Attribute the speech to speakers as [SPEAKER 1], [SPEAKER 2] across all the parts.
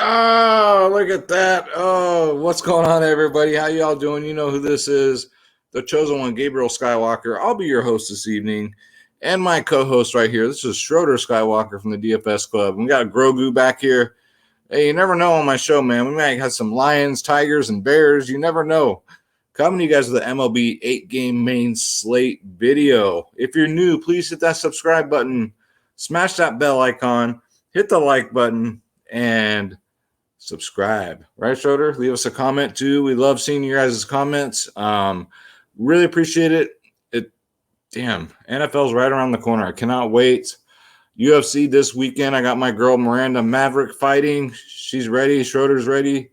[SPEAKER 1] Oh, look at that. Oh, what's going on, everybody? How y'all doing? You know who this is. The chosen one, Gabriel Skywalker. I'll be your host this evening. And my co-host right here. This is Schroeder Skywalker from the DFS Club. We got Grogu back here. Hey, you never know on my show, man. We might have some lions, tigers, and bears. You never know. Coming to you guys with the MLB 8-game main slate video. If you're new, please hit that subscribe button. Smash that bell icon. Hit the like button. And subscribe. Right, Schroeder? Leave us a comment, too. We love seeing you guys' comments. Really appreciate it. Damn, NFL's right around the corner. I cannot wait. UFC this weekend. I got my girl Miranda Maverick fighting. She's ready. Schroeder's ready.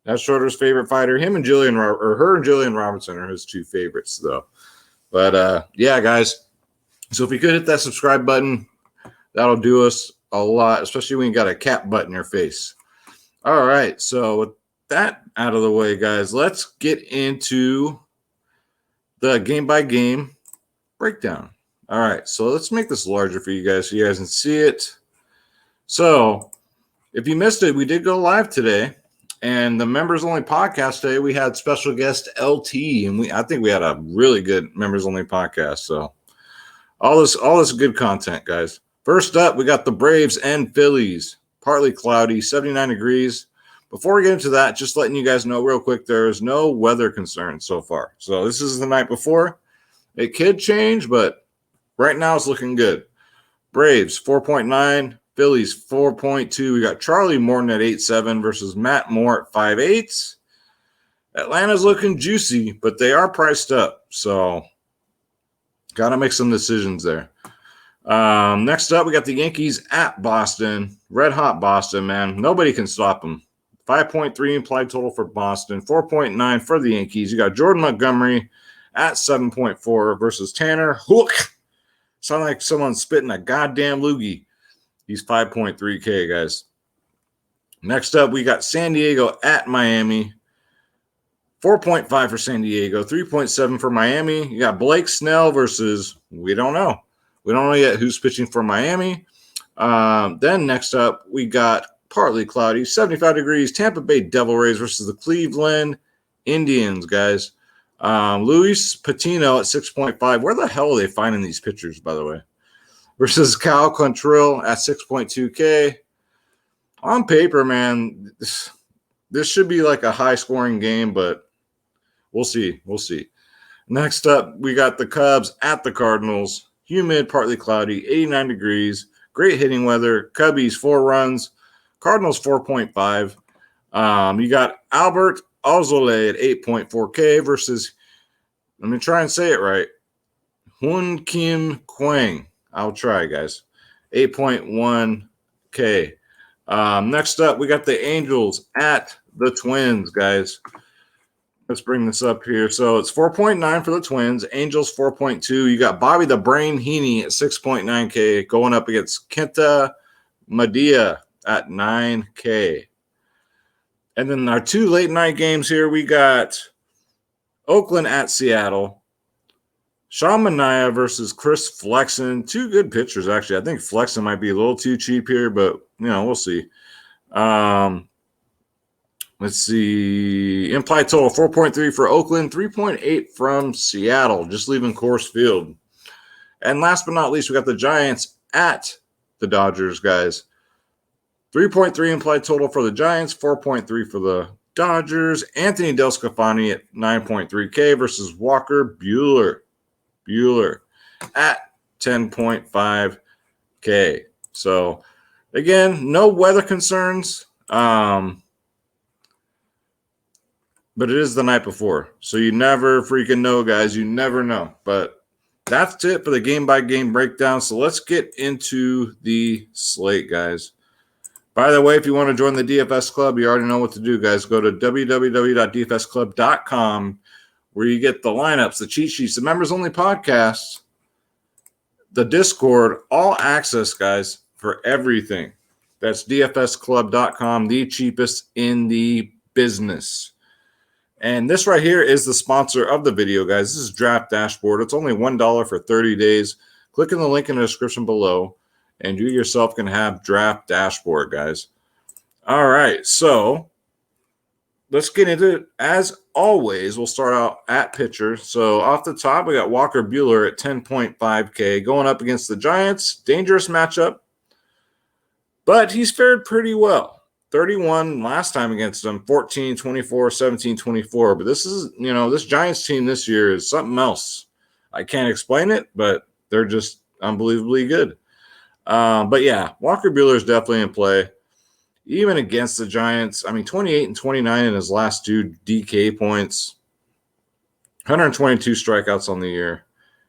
[SPEAKER 1] That's Schroeder's favorite fighter. Her and Jillian Robertson are his two favorites, though. But, yeah, guys. So if you could hit that subscribe button, that'll do us a lot, especially when you got a cap butt in your face. All right, so with that out of the way, guys, let's get into the game-by-game breakdown. All right, so let's make this larger for you guys so you guys can see it. So if you missed it, we did go live today, and the members-only podcast today, we had special guest LT, and I think we had a really good members-only podcast. So all this good content, guys. First up, we got the Braves and Phillies. Partly cloudy, 79 degrees. Before we get into that, just letting you guys know real quick, there is no weather concerns so far. So this is the night before. It could change, but right now it's looking good. Braves, 4.9. Phillies, 4.2. We got Charlie Morton at 8.7 versus Matt Moore at 5.8. Atlanta's looking juicy, but they are priced up. So got to make some decisions there. Next up, we got the Yankees at Boston. Red hot Boston, man. Nobody can stop them. 5.3 implied total for Boston. 4.9 for the Yankees. You got Jordan Montgomery at 7.4 versus Tanner Hook. Sound like someone spitting a goddamn loogie. He's 5.3K, guys. Next up, we got San Diego at Miami. 4.5 for San Diego. 3.7 for Miami. You got Blake Snell versus, we don't know. We don't know yet who's pitching for Miami. Then next up, we got partly cloudy, 75 degrees, Tampa Bay Devil Rays versus the Cleveland Indians, guys. Luis Patino at 6.5. Where the hell are they finding these pitchers, by the way? Versus Cal Quantrill at 6.2K. On paper, man, this should be like a high-scoring game, but we'll see. We'll see. Next up, we got the Cubs at the Cardinals. Humid, partly cloudy, 89 degrees. Great hitting weather. Cubbies, 4 runs. Cardinals, 4.5. You got Albert Alzolay at 8.4K versus, let me try and say it right, Hoon Kim Kwang. I'll try, guys. 8.1K. Next up, we got the Angels at the Twins, guys. Let's bring this up here. So it's 4.9 for the Twins. Angels 4.2. You got Bobby the Brain Heaney at 6.9K going up against Kenta Madia at 9K. And then our 2 late night games here, we got Oakland at Seattle. Sean Manaea versus Chris Flexen. 2 good pitchers, actually. I think Flexen might be a little too cheap here, but, we'll see. Let's see. Implied total 4.3 for Oakland, 3.8 from Seattle, just leaving Coors Field. And last but not least, we got the Giants at the Dodgers, guys. 3.3 implied total for the Giants, 4.3 for the Dodgers. Anthony Del Scafani at 9.3K versus Walker Buehler at 10.5K. So, again, no weather concerns. But it is the night before. So you never freaking know, guys. You never know. But that's it for the game-by-game breakdown. So let's get into the slate, guys. By the way, if you want to join the DFS Club, you already know what to do, guys. Go to www.dfsclub.com where you get the lineups, the cheat sheets, the members-only podcasts, the Discord, all access, guys, for everything. That's dfsclub.com, the cheapest in the business. And this right here is the sponsor of the video, guys. This is Draft Dashboard. It's only $1 for 30 days. Click on the link in the description below, and you yourself can have Draft Dashboard, guys. All right, so let's get into it. As always, we'll start out at pitcher. So off the top, we got Walker Buehler at 10.5K going up against the Giants. Dangerous matchup, but he's fared pretty well. 31 last time against them, 14, 24, 17, 24. But this is, this Giants team this year is something else. I can't explain it, but they're just unbelievably good. But yeah, Walker Buehler is definitely in play. Even against the Giants, 28 and 29 in his last 2 DK points, 122 strikeouts on the year,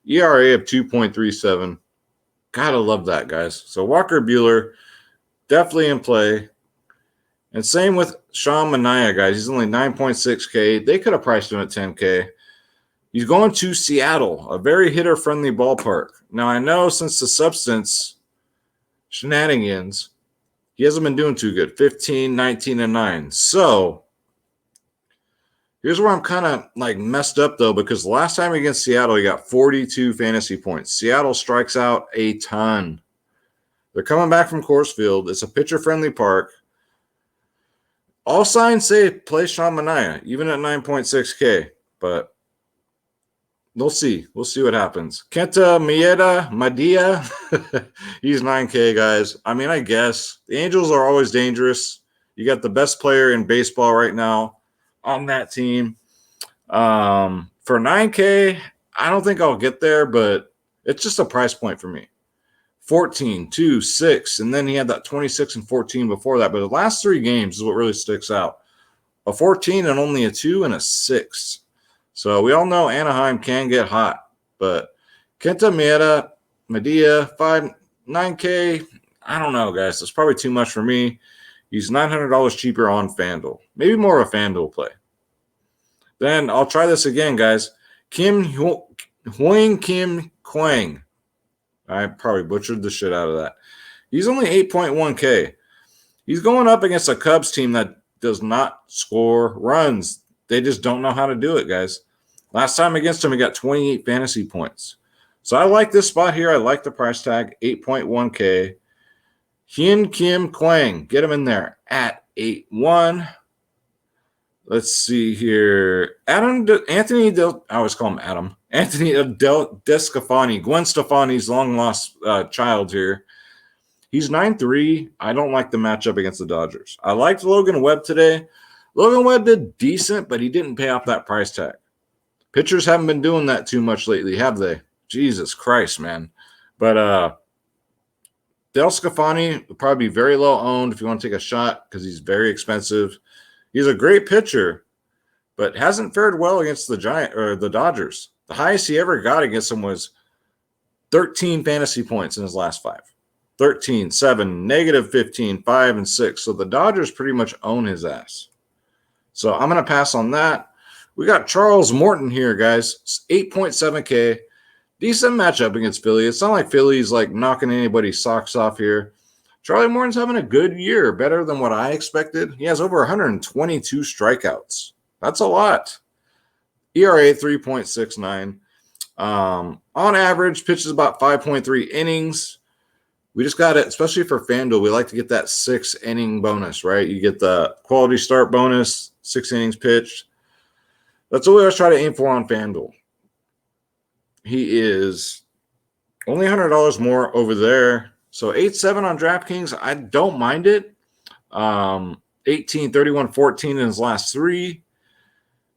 [SPEAKER 1] ERA of 2.37. Gotta love that, guys. So Walker Buehler, definitely in play. And same with Sean Manaea, guys. He's only 9.6K. They could have priced him at 10K. He's going to Seattle, a very hitter-friendly ballpark. Now, I know since the substance shenanigans, he hasn't been doing too good. 15, 19, and 9. So here's where I'm kind of messed up, though, because the last time against Seattle, he got 42 fantasy points. Seattle strikes out a ton. They're coming back from Coors Field. It's a pitcher-friendly park. All signs say play Sean Manaea, even at 9.6K. But we'll see. We'll see what happens. Kenta Maeda, he's 9K, guys. I guess. The Angels are always dangerous. You got the best player in baseball right now on that team. For 9K, I don't think I'll get there, but it's just a price point for me. 14, 2, 6, and then he had that 26 and 14 before that. But the last 3 games is what really sticks out. A 14 and only a 2 and a 6. So we all know Anaheim can get hot. But Kenta Maeda, 9K, I don't know, guys. That's probably too much for me. He's $900 cheaper on FanDuel. Maybe more of a FanDuel play. Then I'll try this again, guys. Hoang Kim Kwang. I probably butchered the shit out of that. He's only 8.1K. He's going up against a Cubs team that does not score runs. They just don't know how to do it, guys. Last time against him, he got 28 fantasy points. So I like this spot here. I like the price tag, 8.1K. Hyun Kim Kwang, get him in there at 8.1. Let's see here. I always call him Adam. Anthony DeSclafani, Gwen Stefani's long-lost child here. He's 9.3. I don't like the matchup against the Dodgers. I liked Logan Webb today. Logan Webb did decent, but he didn't pay off that price tag. Pitchers haven't been doing that too much lately, have they? Jesus Christ, man. But DeSclafani will probably be very low owned if you want to take a shot because he's very expensive. He's a great pitcher, but hasn't fared well against the Dodgers. The highest he ever got against them was 13 fantasy points in his last 5. 13, 7, negative 15, 5, and 6. So the Dodgers pretty much own his ass. So I'm going to pass on that. We got Charles Morton here, guys. 8.7K. Decent matchup against Philly. It's not like Philly's knocking anybody's socks off here. Charlie Morton's having a good year, better than what I expected. He has over 122 strikeouts. That's a lot. ERA 3.69. On average, pitches about 5.3 innings. We just got it, especially for FanDuel, we like to get that 6-inning bonus, right? You get the quality start bonus, 6 innings pitched. That's what we always try to aim for on FanDuel. He is only $100 more over there. So 8.7 on DraftKings, I don't mind it. 18, 31, 14 in his last 3.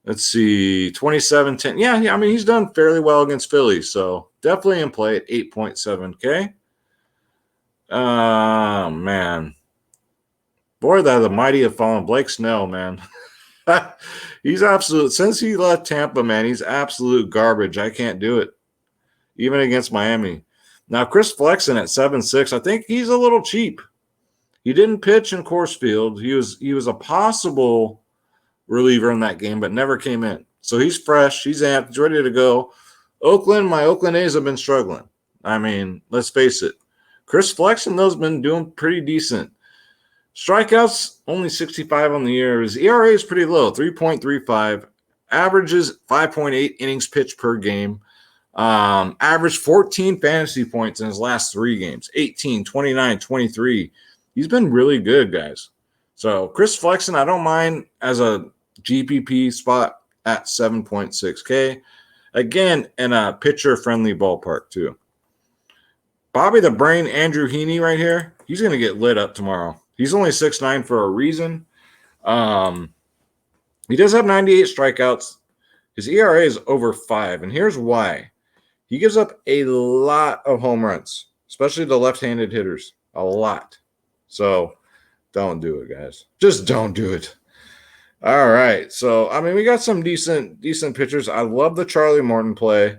[SPEAKER 1] Let's see, 27, 10. Yeah, he's done fairly well against Philly. So definitely in play at 8.7K. Man. Boy, that the mighty have fallen. Blake Snell, man. He's absolute. Since he left Tampa, man, he's absolute garbage. I can't do it. Even against Miami. Now, Chris Flexen at 7.6, I think he's a little cheap. He didn't pitch in Coors Field. He was a possible reliever in that game, but never came in. So he's fresh. He's amped. He's ready to go. My Oakland A's have been struggling. Let's face it. Chris Flexen, though, has been doing pretty decent. Strikeouts, only 65 on the year. His ERA is pretty low, 3.35. Averages 5.8 innings pitched per game. Averaged 14 fantasy points in his last 3 games, 18, 29, 23. He's been really good, guys. So Chris Flexen, I don't mind as a GPP spot at 7.6K. Again, in a pitcher-friendly ballpark, too. Bobby the Brain, Andrew Heaney right here, he's going to get lit up tomorrow. He's only 6'9" for a reason. He does have 98 strikeouts. His ERA is over 5, and here's why. He gives up a lot of home runs, especially the left-handed hitters. A lot. So don't do it, guys. Just don't do it. All right. So, I mean, we got some decent pitchers. I love the Charlie Morton play.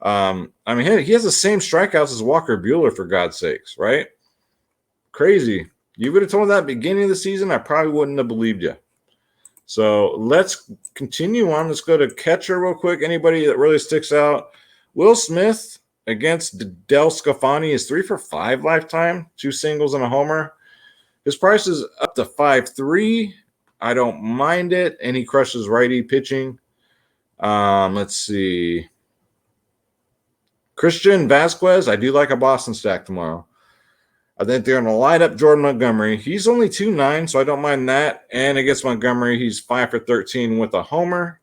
[SPEAKER 1] I mean, he has the same strikeouts as Walker Buehler, for God's sakes, right? Crazy. You would have told me that at the beginning of the season, I probably wouldn't have believed you. So let's continue on. Let's go to catcher real quick. Anybody that really sticks out? Will Smith against Del Scafani is 3 for 5 lifetime, 2 singles and a homer. His price is up to 5.3. I don't mind it, and he crushes righty pitching. Let's see. Christian Vasquez, I do like a Boston stack tomorrow. I think they're going to light up Jordan Montgomery. He's only 2.9, so I don't mind that. And against Montgomery, he's 5 for 13 with a homer.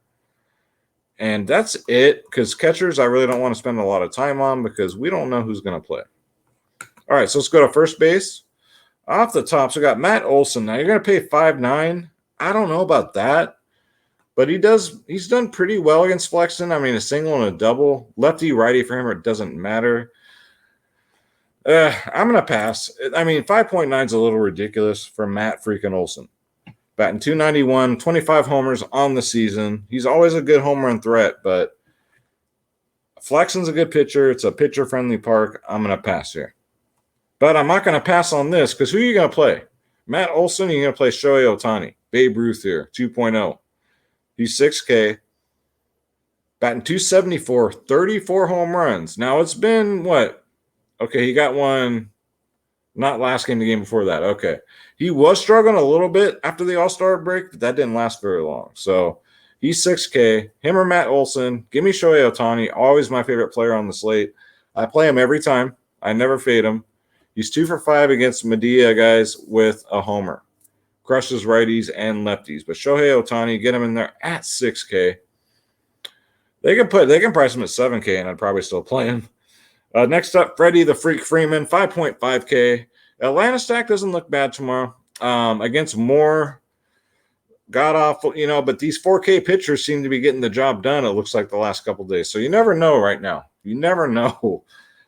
[SPEAKER 1] And that's it, because catchers I really don't want to spend a lot of time on because we don't know who's going to play. All right, so let's go to first base. Off the top, so we got Matt Olson. Now, you're going to pay 5.9. I don't know about that, but he's done pretty well against Flexen. I mean, a single and a double. Lefty, righty for him, it doesn't matter. I'm going to pass. I mean, 5.9 is a little ridiculous for Matt freaking Olson. Batting .291, 25 homers on the season. He's always a good home run threat, but Flexen's a good pitcher. It's a pitcher-friendly park. I'm going to pass here. But I'm not going to pass on this because who are you going to play? Matt Olson, you're going to play Shohei Ohtani. Babe Ruth here, 2.0. He's 6K. Batting .274, 34 home runs. Now, it's been what? Okay, he got one not last game, the game before that. Okay. He was struggling a little bit after the All-Star break, but that didn't last very long. So he's 6K. Him or Matt Olson. Give me Shohei Ohtani. Always my favorite player on the slate. I play him every time. I never fade him. He's 2 for 5 against Medea, guys, with a homer. Crushes righties and lefties. But Shohei Ohtani, get him in there at 6K. They can price him at 7K, and I'd probably still play him. Next up, Freddie the Freak Freeman, 5.5K. Atlanta stack doesn't look bad tomorrow. Against Moore, god-awful, but these 4K pitchers seem to be getting the job done, it looks like, the last couple days. So you never know right now. You never know.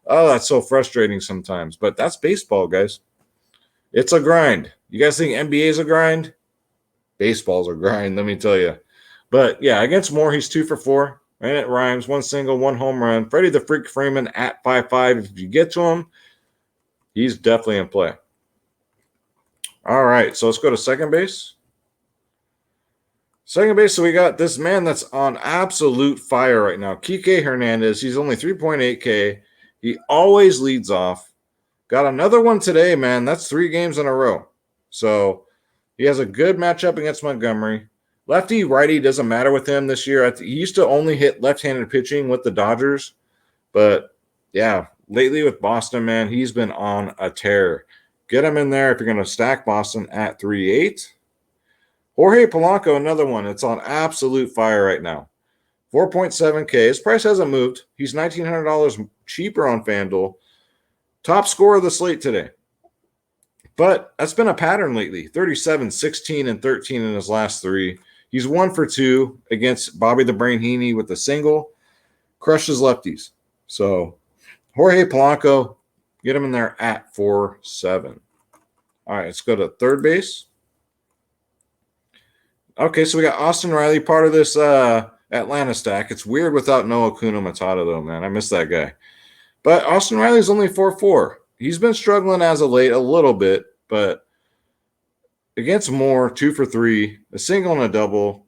[SPEAKER 1] Oh, that's so frustrating sometimes. But that's baseball, guys. It's a grind. You guys think NBA is a grind? Baseball's a grind, let me tell you. But, yeah, against Moore, he's 2 for 4. And it rhymes. 1 single, 1 home run. Freddie the Freak Freeman at 5.5. If you get to him, he's definitely in play. All right, so let's go to second base. Second base, so we got this man that's on absolute fire right now. Kike Hernandez. He's only 3.8K. He always leads off. Got another one today, man. That's 3 games in a row. So he has a good matchup against Montgomery. Lefty, righty doesn't matter with him this year. He used to only hit left-handed pitching with the Dodgers. But, yeah, lately with Boston, man, he's been on a tear. Get him in there if you're going to stack Boston at 3.8. Jorge Polanco, another one. It's on absolute fire right now. 4.7K. His price hasn't moved. He's $1,900 cheaper on FanDuel. Top scorer of the slate today. But that's been a pattern lately. 37, 16, and 13 in his last 3. He's 1 for 2 against Bobby the Brain Heaney with a single. Crushes lefties. So Jorge Polanco, get him in there at 4.7. All right, let's go to third base. Okay, so we got Austin Riley, part of this Atlanta stack. It's weird without Noah Kuna Matata, though, man. I miss that guy. But Austin Riley's only 4.4. He's been struggling as of late a little bit, but against Moore, 2 for 3, a single and a double.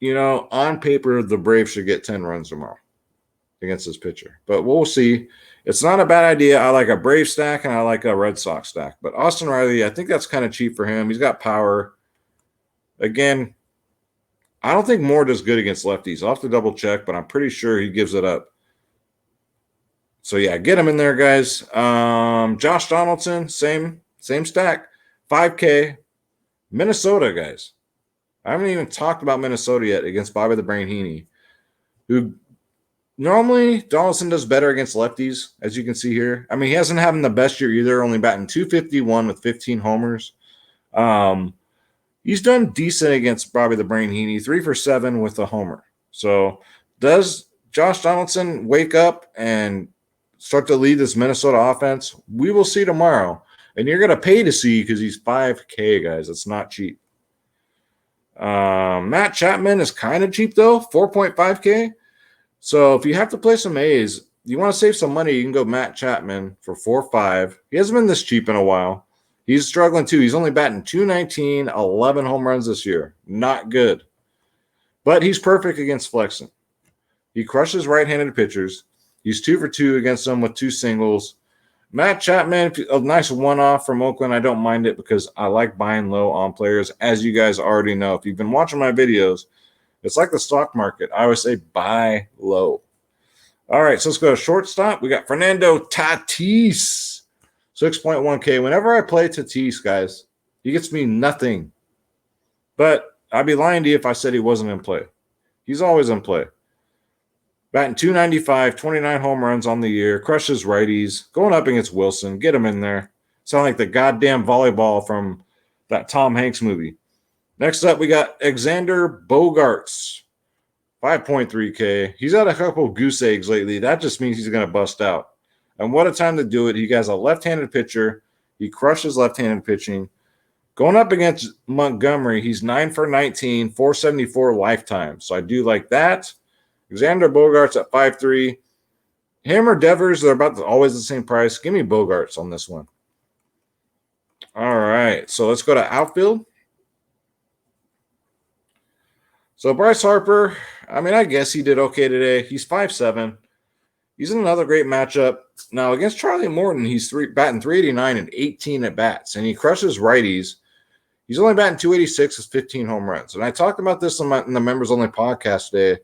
[SPEAKER 1] On paper, the Braves should get 10 runs tomorrow against this pitcher. But we'll see. It's not a bad idea. I like a Brave stack and I like a Red Sox stack. But Austin Riley, I think that's kind of cheap for him. He's got power. Again, I don't think Moore does good against lefties. I'll have to double check, but I'm pretty sure he gives it up. So, yeah, get him in there, guys. Josh Donaldson, same stack. 5K. Minnesota, guys. I haven't even talked about Minnesota yet against Bobby the Brain Heaney, who normally Donaldson does better against lefties, as you can see here. I mean, he hasn't having the best year either, only batting .251 with 15 homers. He's done decent against Bobby the Brain Heaney, 3 for 7 with a homer. So does Josh Donaldson wake up and start to lead this Minnesota offense? We will see tomorrow. And you're going to pay to see because he's $5K, guys. It's not cheap. Matt Chapman is kind of cheap, though, 4.5K. So if you have to play some A's, you want to save some money, you can go Matt Chapman for 4.5. He hasn't been this cheap in a while. He's struggling, too. He's only batting .219, 11 home runs this year. Not good. But he's perfect against flexing. He crushes right-handed pitchers. He's 2 for 2 against them with 2 singles. Matt Chapman, a nice one-off from Oakland. I don't mind it because I like buying low on players, as you guys already know. If you've been watching my videos, it's like the stock market. I always say buy low. All right, so let's go to shortstop. We got Fernando Tatis, 6.1K. Whenever I play Tatis, guys, he gets me nothing. But I'd be lying to you if I said he wasn't in play. He's always in play. Batting .295, 29 home runs on the year, crushes righties, going up against Wilson. Get him in there. Sound like the goddamn volleyball from that Tom Hanks movie. Next up, we got Alexander Bogaerts, 5.3K. He's had a couple goose eggs lately. That just means he's going to bust out. And what a time to do it. He has a left-handed pitcher. He crushes left-handed pitching. Going up against Montgomery, he's 9 for 19, 474 lifetime. So I do like that. Alexander Bogaerts at 5.3. Him or Devers, they're about always the same price. Give me Bogaerts on this one. All right, so let's go to outfield. So Bryce Harper, I mean, I guess he did okay today. He's 5.7. He's in another great matchup. Now, against Charlie Morton, he's batting .389 and 18 at-bats, and he crushes righties. He's only batting .286 with 15 home runs. And I talked about this in the members-only podcast today.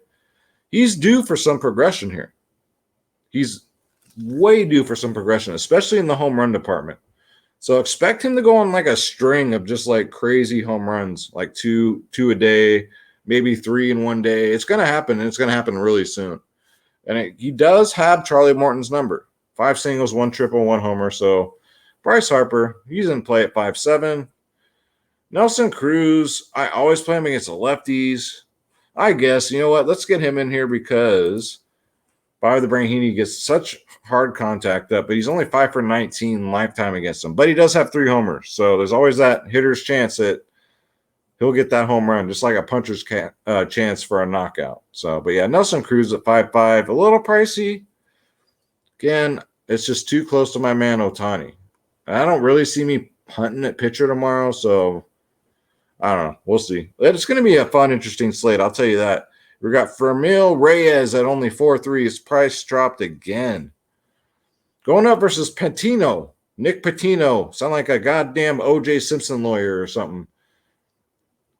[SPEAKER 1] He's due for some progression here. He's way due for some progression, especially in the home run department. So expect him to go on like a string of just like crazy home runs, like two a day, maybe 3 in one day. It's going to happen, and it's going to happen really soon. And he does have Charlie Morton's number. 5 singles, 1 triple, 1 homer. So Bryce Harper, he's in play at 5.7. Nelson Cruz, I always play him against the lefties. I guess, you know what? Let's get him in here because Bobby the Brain Heaney gets such hard contact up, but he's only 5 for 19 lifetime against him. But he does have 3 homers, so there's always that hitter's chance that he'll get that home run, just like a puncher's chance for a knockout. So, but yeah, Nelson Cruz at 5.5, a little pricey. Again, it's just too close to my man Ohtani. I don't really see me hunting at pitcher tomorrow, so I don't know. We'll see. It's going to be a fun, interesting slate. I'll tell you that. We got Fermil Reyes at only 4.3. His price dropped again. Going up versus Patino. Nick Patino. Sound like a goddamn O.J. Simpson lawyer or something.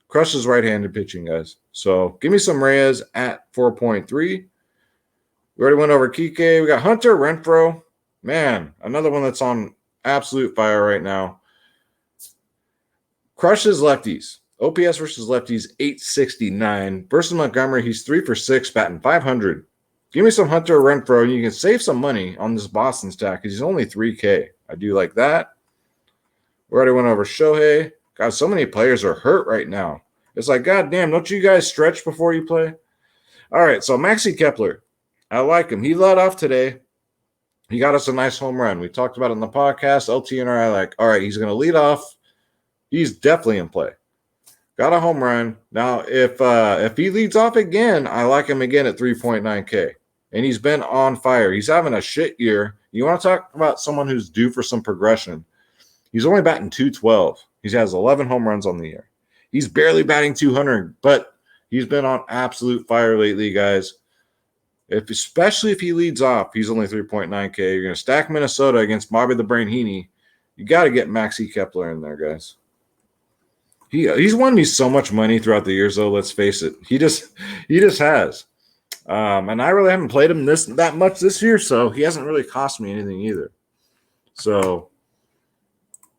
[SPEAKER 1] Crushes right-handed pitching, guys. So give me some Reyes at 4.3. We already went over Kike. We got Hunter Renfroe. Man, another one that's on absolute fire right now. Crushes lefties. OPS versus lefties, 869. Versus Montgomery, he's 3 for 6, batting .500. Give me some Hunter Renfroe, and you can save some money on this Boston stack because he's only 3K. I do like that. We already went over Shohei. God, so many players are hurt right now. It's like, God damn, don't you guys stretch before you play? All right, so Maxi Kepler. I like him. He led off today. He got us a nice home run. We talked about it in the podcast. LT and I like, all right, he's going to lead off. He's definitely in play. Got a home run. Now, if he leads off again, I like him again at 3.9K. And he's been on fire. He's having a shit year. You want to talk about someone who's due for some progression. He's only batting .212. He has 11 home runs on the year. He's barely batting .200, but he's been on absolute fire lately, guys. Especially if he leads off, he's only 3.9K. You're going to stack Minnesota against Bobby the Brain Heaney. You got to get Maxi Kepler in there, guys. He's won me so much money throughout the years, though. Let's face it, he just has. And I really haven't played him that much this year, so he hasn't really cost me anything either. So,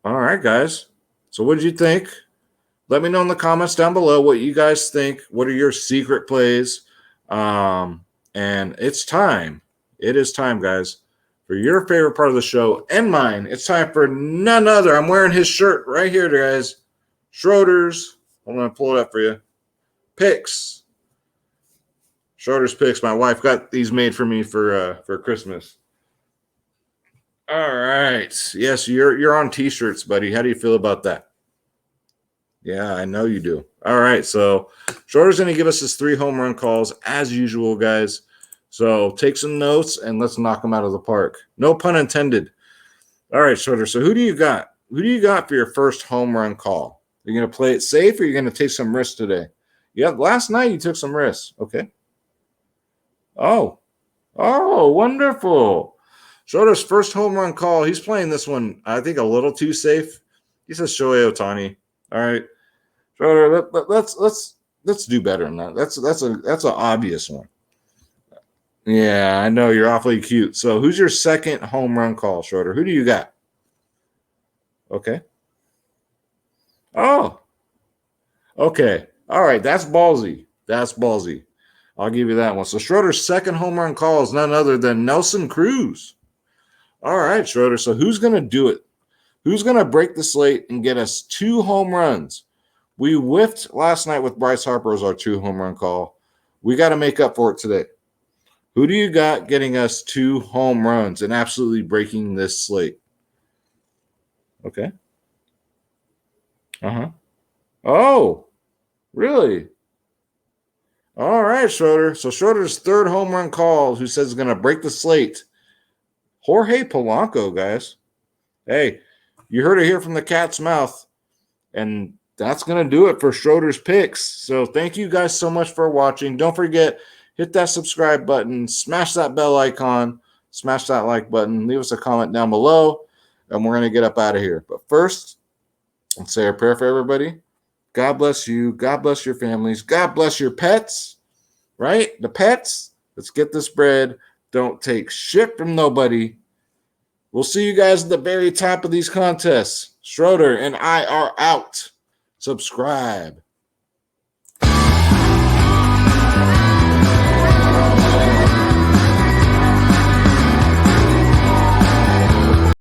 [SPEAKER 1] all right, guys. So, what did you think? Let me know in the comments down below what you guys think. What are your secret plays? And it's time. It is time, guys, for your favorite part of the show and mine. It's time for none other. I'm wearing his shirt right here, guys. Schroeder's. I'm going to pull it up for you. Picks. Schroeder's picks. My wife got these made for me for Christmas. All right. Yes, you're on t-shirts, buddy. How do you feel about that? Yeah, I know you do. All right, so Schroeder's going to give us his 3 home run calls as usual, guys. So take some notes and let's knock them out of the park. No pun intended. All right, Schroeder. So who do you got? Who do you got for your first home run call? Are you going to play it safe or are you going to take some risks today? Yeah, last night you took some risks. Okay. Oh, wonderful. Schroeder's first home run call. He's playing this one, I think, a little too safe. He says Shohei Ohtani. All right, Schroeder, let's do better than that. That's an obvious one. Yeah, I know you're awfully cute. So who's your second home run call, Schroeder? Who do you got? Okay. Oh, okay. All right, that's ballsy. That's ballsy. I'll give you that one. So Schroeder's second home run call is none other than Nelson Cruz. All right, Schroeder. So who's going to do it? Who's going to break the slate and get us 2 home runs? We whiffed last night with Bryce Harper as our 2 home run call. We got to make up for it today. Who do you got getting us 2 home runs and absolutely breaking this slate? Okay. Uh-huh. Oh, really? All right, Schroeder. So Schroeder's third home run call, who says is going to break the slate. Jorge Polanco, guys. Hey, you heard it here from the cat's mouth. And that's going to do it for Schroeder's picks. So thank you guys so much for watching. Don't forget, hit that subscribe button, smash that bell icon, smash that like button, leave us a comment down below, and we're going to get up out of here. But first, let's say a prayer for everybody. God bless you. God bless your families. God bless your pets, right? The pets. Let's get this bread. Don't take shit from nobody. We'll see you guys at the very top of these contests. Schroeder and I are out. Subscribe.